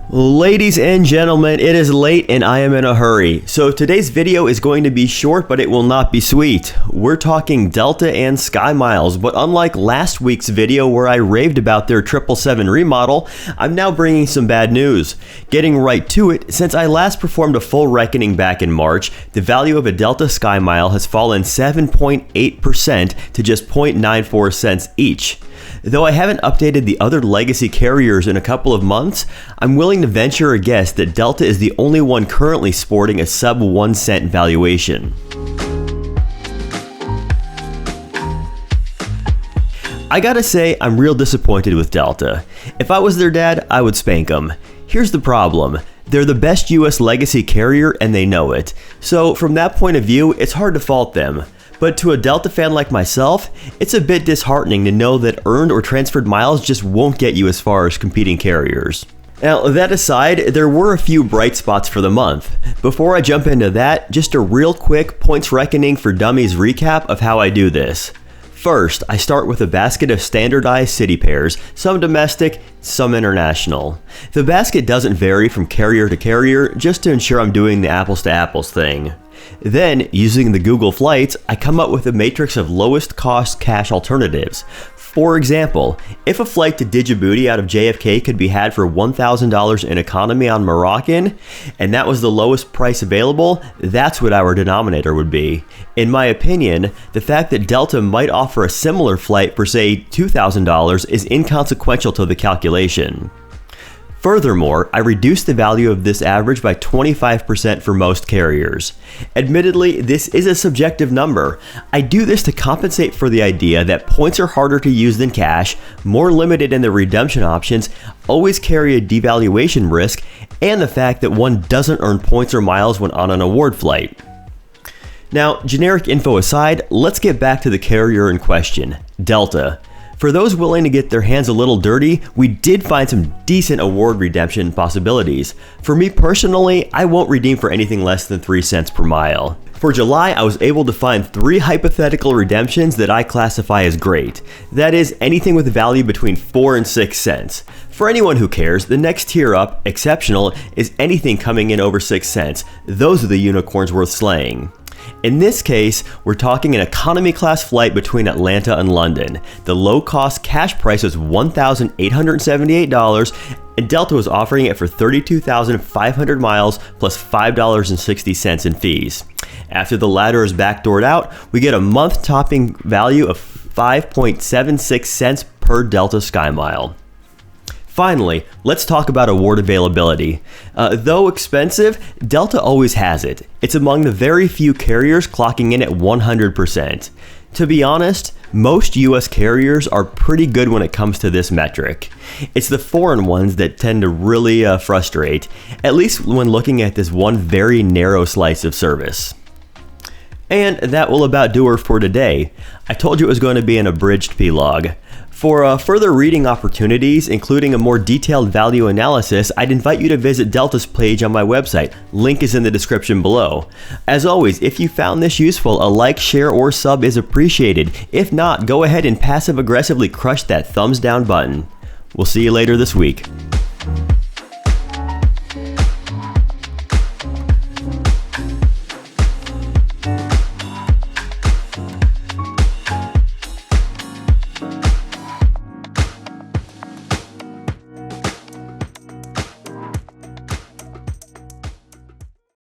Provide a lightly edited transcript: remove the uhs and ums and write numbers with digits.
Ladies and gentlemen, it is late and I am in a hurry. So today's video is going to be short, but it will not be sweet. We're talking Delta and Skymiles, but unlike last week's video where I raved about their 777 remodel, I'm now bringing some bad news. Getting right to it, since I last performed a full reckoning back in March, the value of a Delta Skymile has fallen 7.8% to just 0.94 cents each. Though I haven't updated the other legacy carriers in a couple of months, I'm willing to venture a guess that Delta is the only one currently sporting a sub 1 cent valuation. I gotta say, I'm real disappointed with Delta. If I was their dad, I would spank them. Here's the problem. They're the best US legacy carrier and they know it. So from that point of view, it's hard to fault them. But to a Delta fan like myself, it's a bit disheartening to know that earned or transferred miles just won't get you as far as competing carriers. Now, that aside, there were a few bright spots for the month. Before I jump into that, just a real quick points reckoning for dummies recap of how I do this. First, I start with a basket of standardized city pairs, some domestic, some international. The basket doesn't vary from carrier to carrier, just to ensure I'm doing the apples to apples thing. Then, using the Google Flights, I come up with a matrix of lowest cost cash alternatives. For example, if a flight to Djibouti out of JFK could be had for $1,000 in economy on Moroccan, and that was the lowest price available, that's what our denominator would be. In my opinion, the fact that Delta might offer a similar flight for say $2,000 is inconsequential to the calculation. Furthermore, I reduced the value of this average by 25% for most carriers. Admittedly, this is a subjective number. I do this to compensate for the idea that points are harder to use than cash, more limited in their redemption options, always carry a devaluation risk, and the fact that one doesn't earn points or miles when on an award flight. Now, generic info aside, let's get back to the carrier in question, Delta. For those willing to get their hands a little dirty, we did find some decent award redemption possibilities. For me personally, I won't redeem for anything less than 3 cents per mile. For July, I was able to find 3 hypothetical redemptions that I classify as great. That is, anything with value between 4 and 6 cents. For anyone who cares, the next tier up, exceptional, is anything coming in over 6 cents. Those are the unicorns worth slaying. In this case, we're talking an economy class flight between Atlanta and London. The low-cost cash price was $1,878, and Delta was offering it for 32,500 miles plus $5.60 in fees. After the latter is backdoored out, we get a month-topping value of 5.76 cents per Delta Skymile. Finally, let's talk about award availability. Though expensive, Delta always has it. It's among the very few carriers clocking in at 100%. To be honest, most US carriers are pretty good when it comes to this metric. It's the foreign ones that tend to really frustrate, at least when looking at this one very narrow slice of service. And that will about do her for today. I told you it was going to be an abridged pLOG. For further reading opportunities, including a more detailed value analysis, I'd invite you to visit Delta's page on my website. Link is in the description below. As always, if you found this useful, a like, share, or sub is appreciated. If not, go ahead and passive-aggressively crush that thumbs down button. We'll see you later this week.